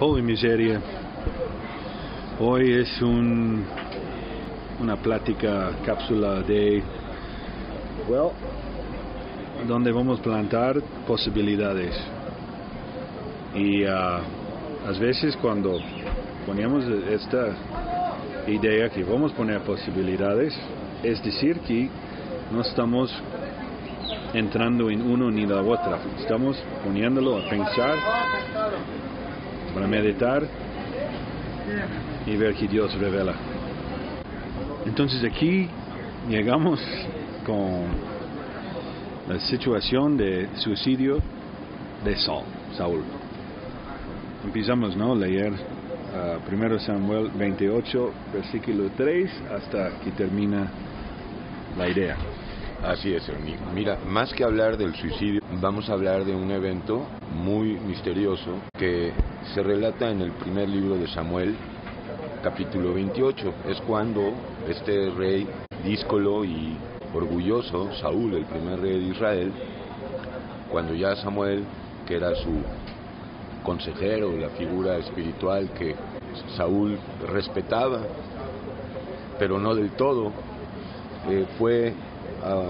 Holy Miseria. Hoy es una plática cápsula donde vamos a plantar posibilidades. Y a veces cuando ponemos esta idea que vamos a poner posibilidades, es decir que no estamos entrando en uno ni la otra, estamos poniéndolo a pensar, para meditar y ver que Dios revela. Entonces aquí llegamos con la situación de suicidio de Saúl. Empezamos a leer 1 Samuel 28, versículo 3, hasta que termina la idea. Así es, Ernie. Mira, más que hablar del suicidio, vamos a hablar de un evento muy misterioso que se relata en el primer libro de Samuel, capítulo 28. Es cuando este rey díscolo y orgulloso, Saúl, el primer rey de Israel, cuando ya Samuel, que era su consejero, la figura espiritual que Saúl respetaba, pero no del todo, fue a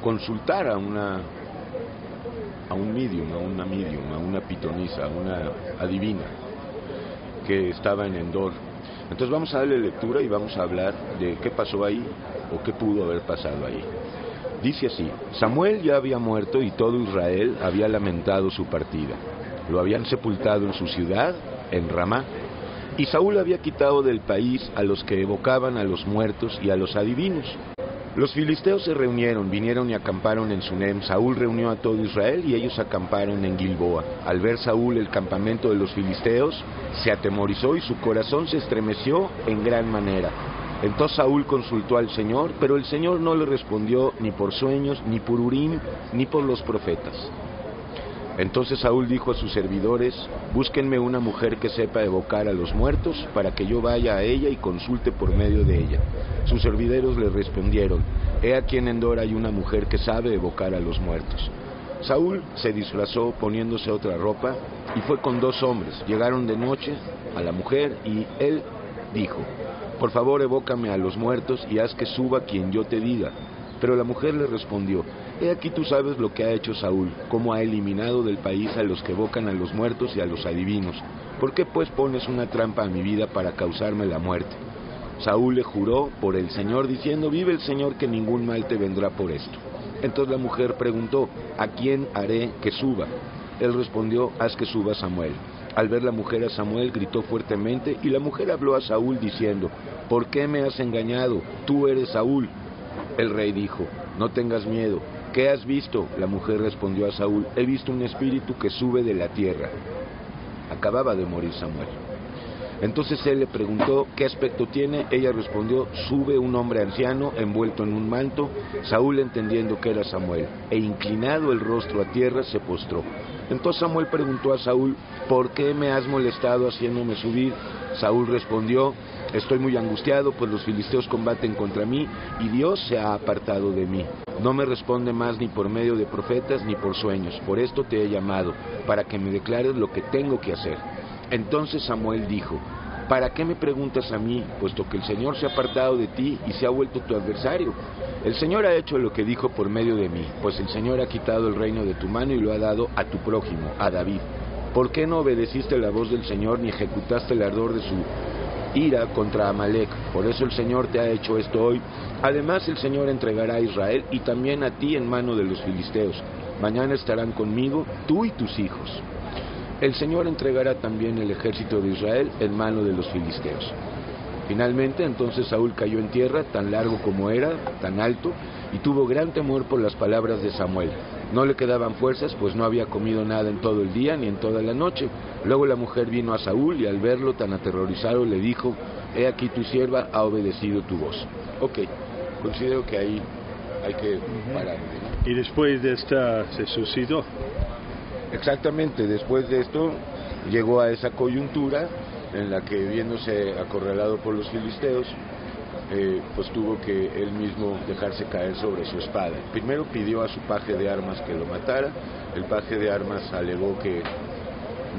consultar a un medium, a una pitonisa, a una adivina que estaba en Endor. Entonces vamos a darle lectura y vamos a hablar de qué pasó ahí o qué pudo haber pasado ahí. Dice así: Samuel ya había muerto y todo Israel había lamentado su partida. Lo habían sepultado en su ciudad, en Ramá. Y Saúl había quitado del país a los que evocaban a los muertos y a los adivinos. Los filisteos se reunieron, vinieron y acamparon en Sunem. Saúl reunió a todo Israel y ellos acamparon en Gilboa. Al ver Saúl el campamento de los filisteos, se atemorizó y su corazón se estremeció en gran manera. Entonces Saúl consultó al Señor, pero el Señor no le respondió ni por sueños, ni por Urim, ni por los profetas. Entonces Saúl dijo a sus servidores: búsquenme una mujer que sepa evocar a los muertos, para que yo vaya a ella y consulte por medio de ella. Sus servidores le respondieron: he aquí en Endor hay una mujer que sabe evocar a los muertos. Saúl se disfrazó poniéndose otra ropa y fue con 2 hombres. Llegaron de noche a la mujer y él dijo: por favor evócame a los muertos y haz que suba quien yo te diga. Pero la mujer le respondió: he aquí tú sabes lo que ha hecho Saúl, cómo ha eliminado del país a los que evocan a los muertos y a los adivinos. ¿Por qué pues pones una trampa a mi vida para causarme la muerte? Saúl le juró por el Señor diciendo: vive el Señor que ningún mal te vendrá por esto. Entonces la mujer preguntó: ¿a quién haré que suba? Él respondió: haz que suba Samuel. Al ver la mujer a Samuel, gritó fuertemente, y la mujer habló a Saúl diciendo: ¿por qué me has engañado? Tú eres Saúl. El rey dijo: no tengas miedo. ¿Qué has visto? La mujer respondió a Saúl: he visto un espíritu que sube de la tierra. Acababa de morir Samuel. Entonces él le preguntó: ¿qué aspecto tiene? Ella respondió: sube un hombre anciano envuelto en un manto. Saúl, entendiendo que era Samuel, e inclinado el rostro a tierra, se postró. Entonces Samuel preguntó a Saúl: ¿por qué me has molestado haciéndome subir? Saúl respondió: estoy muy angustiado, pues los filisteos combaten contra mí y Dios se ha apartado de mí. No me responde más ni por medio de profetas ni por sueños. Por esto te he llamado, para que me declares lo que tengo que hacer. Entonces Samuel dijo: ¿para qué me preguntas a mí, puesto que el Señor se ha apartado de ti y se ha vuelto tu adversario? El Señor ha hecho lo que dijo por medio de mí, pues el Señor ha quitado el reino de tu mano y lo ha dado a tu prójimo, a David. ¿Por qué no obedeciste la voz del Señor ni ejecutaste el ardor de su ira contra Amalec? Por eso el Señor te ha hecho esto hoy. Además el Señor entregará a Israel y también a ti en mano de los filisteos. Mañana estarán conmigo tú y tus hijos. El Señor entregará también el ejército de Israel en mano de los filisteos. Finalmente entonces Saúl cayó en tierra, tan largo como era, tan alto, y tuvo gran temor por las palabras de Samuel. No le quedaban fuerzas, pues no había comido nada en todo el día ni en toda la noche. Luego la mujer vino a Saúl y al verlo tan aterrorizado le dijo: he aquí tu sierva ha obedecido tu voz. Ok, considero que ahí hay que parar, ¿no? Y después de esta se suicidó. Exactamente, después de esto llegó a esa coyuntura en la que, viéndose acorralado por los filisteos, pues tuvo que él mismo dejarse caer sobre su espada. Primero pidió a su paje de armas que lo matara. El paje de armas alegó que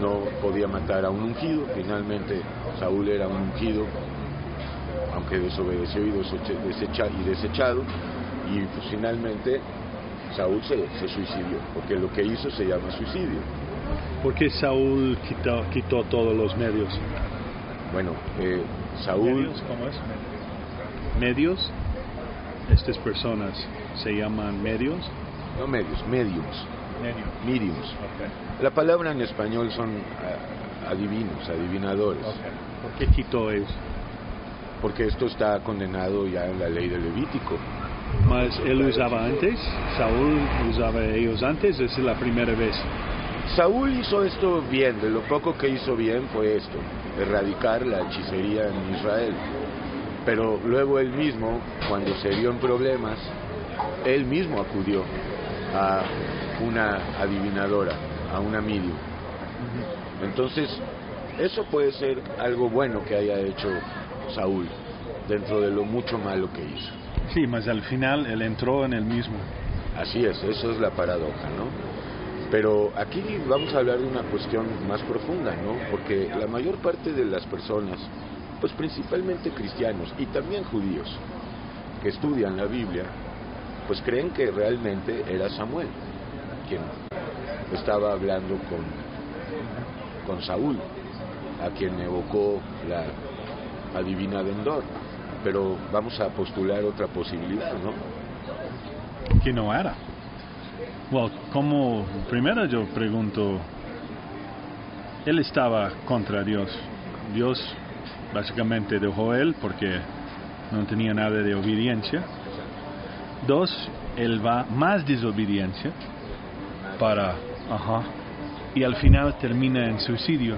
no podía matar a un ungido. Finalmente Saúl era un ungido, aunque desobedeció y desechado, y pues finalmente Saúl se suicidió, porque lo que hizo se llama suicidio. ¿Por qué Saúl quitó todos los medios? Bueno, Saúl... ¿Medios? ¿Cómo es? ¿Medios? Estas personas se llaman medios. No medios, mediums. Mediums. Okay. La palabra en español son adivinos, adivinadores. Okay. ¿Por qué quitó ellos? Porque esto está condenado ya en la ley de Levítico. ¿Mas él usaba antes? ¿Saúl usaba ellos antes? ¿Es la primera vez? Saúl hizo esto bien. De lo poco que hizo bien fue esto: erradicar la hechicería en Israel. Pero luego él mismo, cuando se vio en problemas, él mismo acudió a una adivinadora, a una medium. Entonces, eso puede ser algo bueno que haya hecho Saúl, dentro de lo mucho malo que hizo. Sí, mas al final él entró en el mismo. Así es, eso es la paradoja, ¿no? Pero aquí vamos a hablar de una cuestión más profunda, ¿no? Porque la mayor parte de las personas, pues principalmente cristianos y también judíos, que estudian la Biblia, pues creen que realmente era Samuel quien estaba hablando con Saúl, a quien evocó la adivina de Endor. Pero vamos a postular otra posibilidad, ¿no? Que no era. Bueno, como primero yo pregunto, él estaba contra Dios. Dios básicamente dejó él porque no tenía nada de obediencia. Dos, él va más desobediencia y al final termina en suicidio.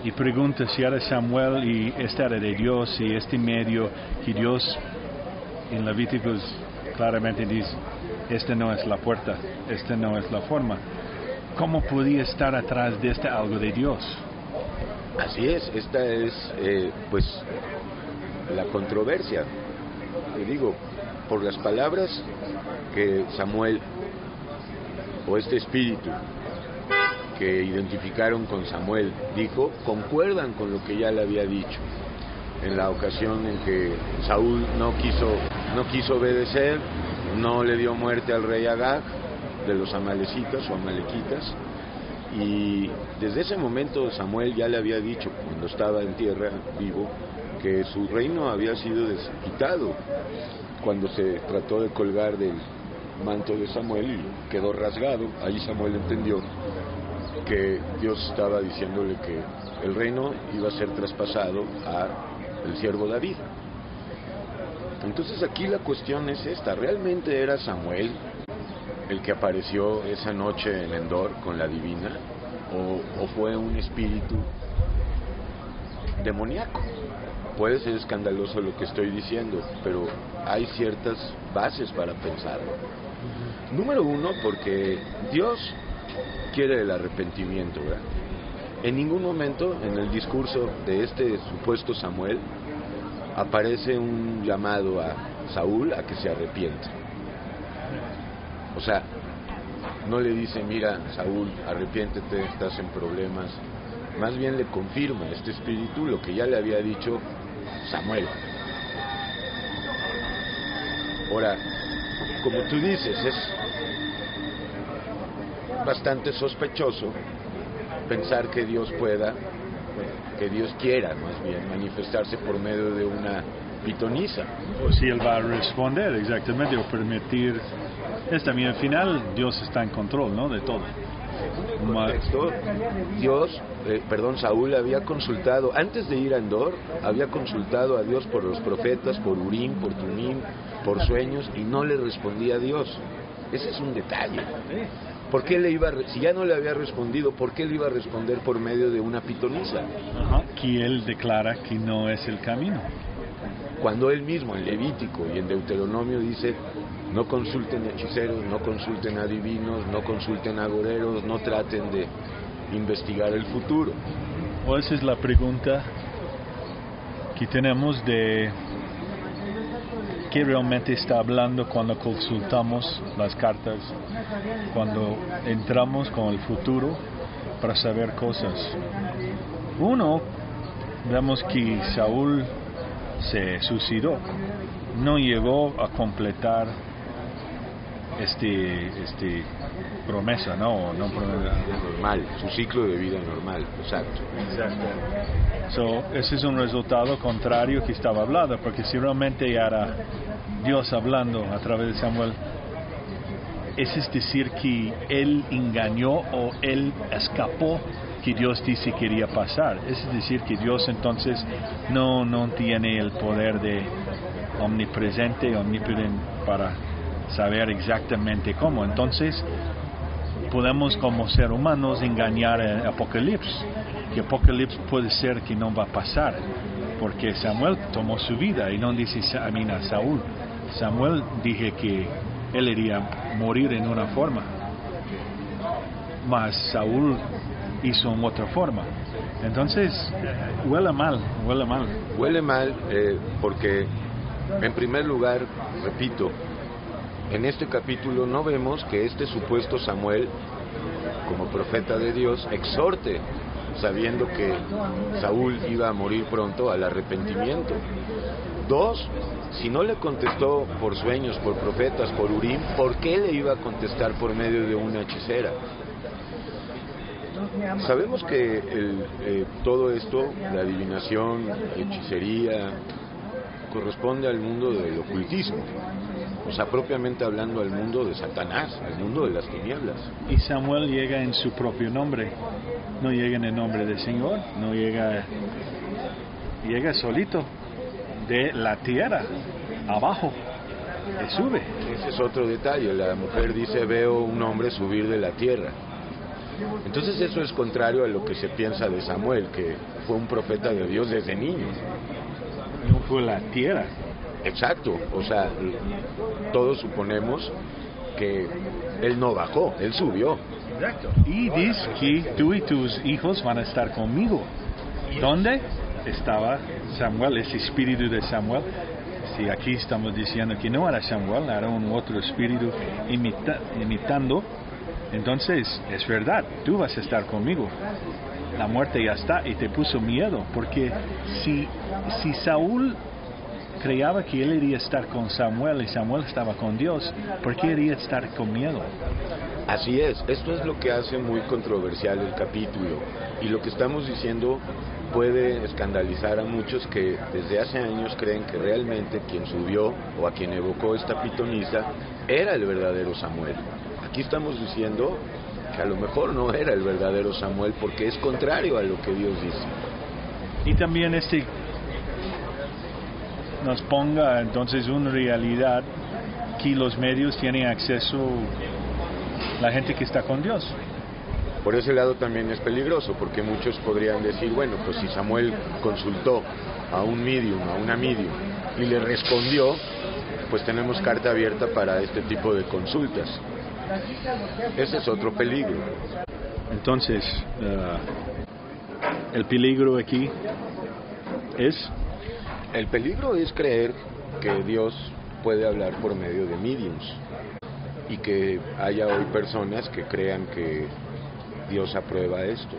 Y pregunta si era Samuel y este era de Dios y este medio que Dios en Levíticos claramente dice, esta no es la puerta, esta no es la forma. ¿Cómo podía estar atrás de este algo de Dios? Así es, esta es pues la controversia. Te digo, por las palabras que Samuel o este espíritu que identificaron con Samuel dijo, concuerdan con lo que ya le había dicho en la ocasión en que Saúl no quiso obedecer, no le dio muerte al rey Agag de los amalecitas o amalequitas, y desde ese momento Samuel ya le había dicho, cuando estaba en tierra vivo, que su reino había sido quitado. Cuando se trató de colgar del manto de Samuel y quedó rasgado, ahí Samuel entendió que Dios estaba diciéndole que el reino iba a ser traspasado a el siervo David. Entonces aquí la cuestión es esta: ¿realmente era Samuel el que apareció esa noche en Endor con la divina, o fue un espíritu demoníaco? Puede ser escandaloso lo que estoy diciendo, pero hay ciertas bases para pensarlo. Número uno, porque Dios quiere el arrepentimiento, ¿verdad? En ningún momento en el discurso de este supuesto Samuel aparece un llamado a Saúl a que se arrepienta. O sea, no le dice, mira, Saúl, arrepiéntete, estás en problemas. Más bien le confirma este espíritu lo que ya le había dicho Samuel. Ahora, como tú dices, es bastante sospechoso pensar que Dios quiera más bien manifestarse por medio de una pitonisa. O si él va a responder exactamente o permitir. También al final Dios está en control, ¿no? De todo. Contexto, Saúl había consultado, antes de ir a Endor, había consultado a Dios por los profetas, por Urim, por Tumim, por sueños, y no le respondía a Dios. Ese es un detalle. ¿Por qué si ya no le había respondido, por qué le iba a responder por medio de una pitonisa? Que él declara que no es el camino. Cuando él mismo en Levítico y en Deuteronomio dice, no consulten hechiceros, no consulten adivinos, no consulten agoreros, no traten de investigar el futuro. O esa es la pregunta que tenemos de qué realmente está hablando cuando consultamos las cartas, cuando entramos con el futuro, para saber cosas. Uno, vemos que Saúl se suicidó, no llegó a completar este promesa, no normal, su ciclo de vida normal, exacto. Ese es un resultado contrario que estaba hablando, porque si realmente era Dios hablando a través de Samuel, eso es decir que él engañó o él escapó que Dios dice quería pasar. Es decir que Dios entonces no tiene el poder de omnipresente, omnipotente para saber exactamente cómo. Entonces podemos como ser humanos engañar a Apocalipsis, que Apocalipsis puede ser que no va a pasar, porque Samuel tomó su vida y no dice a Saúl. Samuel dije que él iría morir en una forma, mas Saúl hizo en otra forma. Entonces huele mal. Huele mal porque en primer lugar, repito, en este capítulo no vemos que este supuesto Samuel, como profeta de Dios, exhorte, sabiendo que Saúl iba a morir pronto, al arrepentimiento. 2, si no le contestó por sueños, por profetas, por Urim, ¿por qué le iba a contestar por medio de una hechicera? Sabemos que todo esto, la adivinación, hechicería, corresponde al mundo del ocultismo, o sea, propiamente hablando al mundo de Satanás, al mundo de las tinieblas. Y Samuel llega en su propio nombre, no llega en el nombre del Señor, no llega solito de la tierra abajo, y sube. Ese es otro detalle, la mujer dice: veo un hombre subir de la tierra. Entonces eso es contrario a lo que se piensa de Samuel, que fue un profeta de Dios desde niño. No fue la tierra. Exacto, o sea, todos suponemos que él no bajó, él subió. Exacto. Y dice que tú y tus hijos van a estar conmigo. ¿Dónde estaba Samuel, ese espíritu de Samuel? Si aquí estamos diciendo que no era Samuel, era un otro espíritu imitando, entonces es verdad, tú vas a estar conmigo. La muerte ya está y te puso miedo, porque si Saúl creía que él iría a estar con Samuel y Samuel estaba con Dios, ¿por qué iría a estar con miedo? Así es, esto es lo que hace muy controversial el capítulo, y lo que estamos diciendo puede escandalizar a muchos que desde hace años creen que realmente quien subió o a quien evocó esta pitonisa era el verdadero Samuel. Aquí estamos diciendo que a lo mejor no era el verdadero Samuel, porque es contrario a lo que Dios dice. Y también nos ponga entonces una realidad que los medios tienen acceso a la gente que está con Dios. Por ese lado también es peligroso, porque muchos podrían decir: bueno, pues si Samuel consultó a un medium, a una medium, y le respondió, pues tenemos carta abierta para este tipo de consultas. Ese es otro peligro. Entonces, el peligro aquí es... El peligro es creer que Dios puede hablar por medio de mediums, y que haya hoy personas que crean que Dios aprueba esto.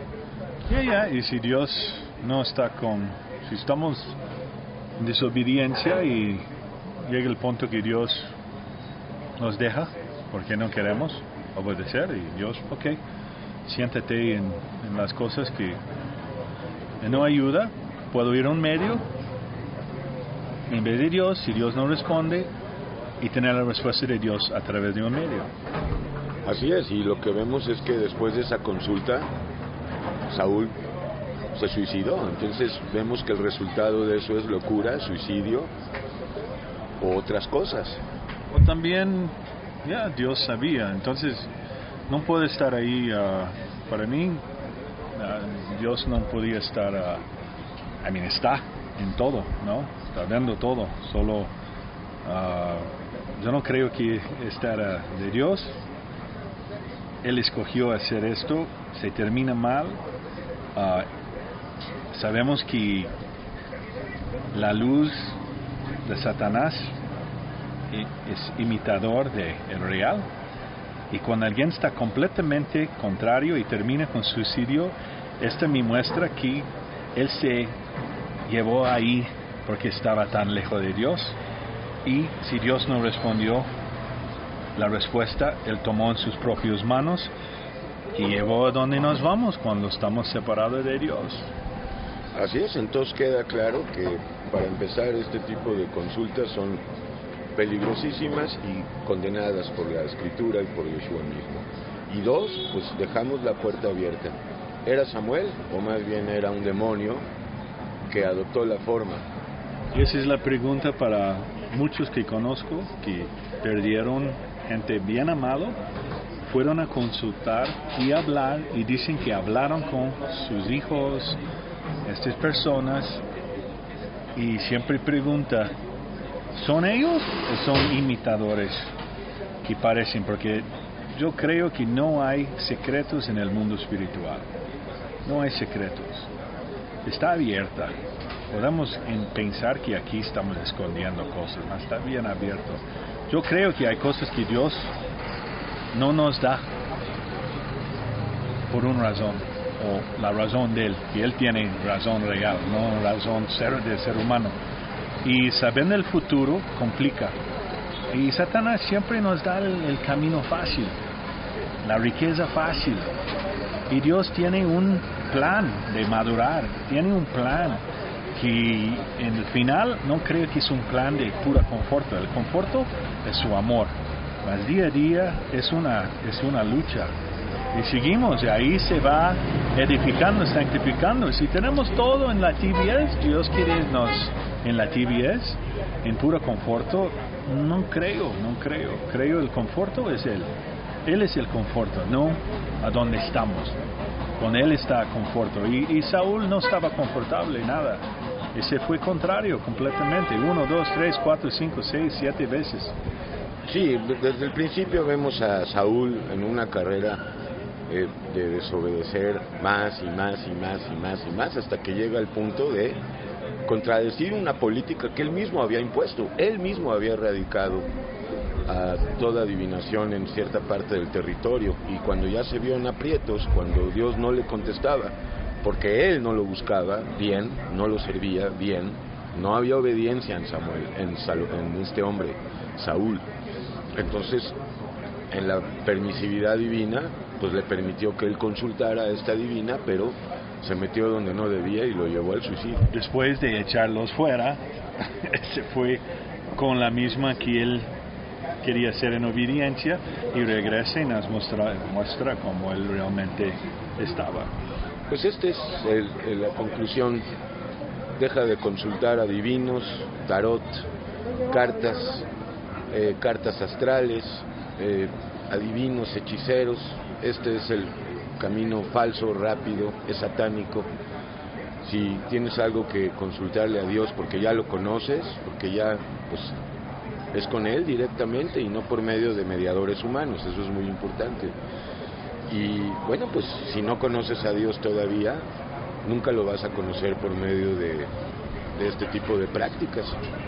Y si Dios no está si estamos en desobediencia y llega el punto que Dios nos deja porque no queremos obedecer, y Dios, ok, siéntate en las cosas que no ayuda, puedo ir a un medio en vez de Dios, si Dios no responde, y tener la respuesta de Dios a través de un medio. Así es, y lo que vemos es que después de esa consulta, Saúl se suicidó. Entonces vemos que el resultado de eso es locura, suicidio o otras cosas. O también, Dios sabía, entonces no puede estar ahí. Para mí, Dios no podía estar, está en todo, ¿no? Está viendo todo, solo yo no creo que esta era de Dios. Él escogió hacer esto, se termina mal. Sabemos que la luz de Satanás es imitador del real, Y cuando alguien está completamente contrario y termina con suicidio, esta me muestra que él se llevó ahí porque estaba tan lejos de Dios. Y si Dios no respondió la respuesta, él tomó en sus propias manos y llevó a donde nos vamos cuando estamos separados de Dios. Así es, entonces queda claro que para empezar este tipo de consultas son peligrosísimas y condenadas por la Escritura y por Yeshua mismo. Y dos, pues dejamos la puerta abierta. ¿Era Samuel o más bien era un demonio que adoptó la forma? Y esa es la pregunta para muchos que conozco que perdieron gente bien amado, fueron a consultar y hablar y dicen que hablaron con sus hijos, estas personas, y siempre pregunta, ¿son ellos o son imitadores que parecen? Porque yo creo que no hay secretos en el mundo espiritual, no hay secretos, está abierta. Podemos pensar que aquí estamos escondiendo cosas, no está bien abierto. Yo creo que hay cosas que Dios no nos da por una razón, o la razón de Él, que Él tiene razón real, no razón de ser humano. Y sabiendo el futuro complica. Y Satanás siempre nos da el camino fácil, la riqueza fácil. Y Dios tiene un plan de madurar, tiene un plan que en el final no creo que es un plan de pura conforto. El conforto es su amor, mas día a día es una lucha. Y seguimos, y ahí se va edificando, santificando. Si tenemos todo en la tibieza, Dios quiere nos en la tibieza, en puro conforto, no creo. Creo el conforto es Él. Él es el conforto, no a donde estamos. Con Él está conforto. Y Saúl no estaba confortable, nada. Y se fue contrario completamente. 1, 2, 3, 4, 5, 6, 7 veces. Sí, desde el principio vemos a Saúl en una carrera de desobedecer más y más hasta que llega al punto de contradecir una política que él mismo había impuesto. Él mismo había erradicado a toda adivinación en cierta parte del territorio, y cuando ya se vio en aprietos, cuando Dios no le contestaba, porque él no lo buscaba bien, no lo servía bien, no había obediencia en Samuel, en este hombre, Saúl. Entonces, en la permisividad divina, pues le permitió que él consultara a esta divina, pero se metió donde no debía y lo llevó al suicidio. Después de echarlos fuera, se fue con la misma que él quería hacer en obediencia, y regresa y nos muestra cómo él realmente estaba. Pues esta es la conclusión. Deja de consultar a divinos, tarot, cartas astrales, adivinos, hechiceros. Este es el camino falso, rápido, es satánico. Si tienes algo que consultarle a Dios porque ya lo conoces, porque ya pues es con Él directamente y no por medio de mediadores humanos, eso es muy importante. Y bueno, pues si no conoces a Dios todavía, nunca lo vas a conocer por medio de este tipo de prácticas.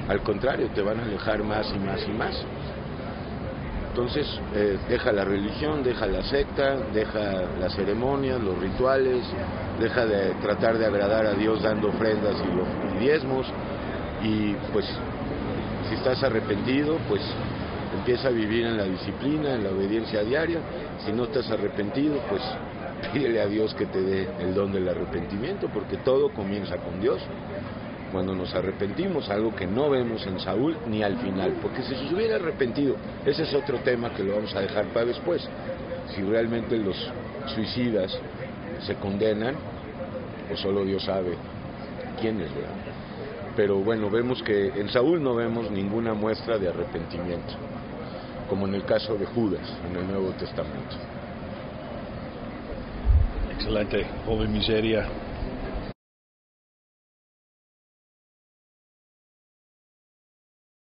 Al contrario, te van a alejar más y más y más. Entonces, deja la religión, deja la secta, deja las ceremonias, los rituales, deja de tratar de agradar a Dios dando ofrendas y diezmos, y pues si estás arrepentido, pues empieza a vivir en la disciplina, en la obediencia diaria. Si no estás arrepentido, pues pídele a Dios que te dé el don del arrepentimiento, porque todo comienza con Dios. Cuando nos arrepentimos, algo que no vemos en Saúl ni al final, porque si se hubiera arrepentido, ese es otro tema que lo vamos a dejar para después. Si realmente los suicidas se condenan, pues solo Dios sabe quiénes, ¿verdad? Pero bueno, vemos que en Saúl no vemos ninguna muestra de arrepentimiento, como en el caso de Judas en el Nuevo Testamento. Excelente, pobre miseria.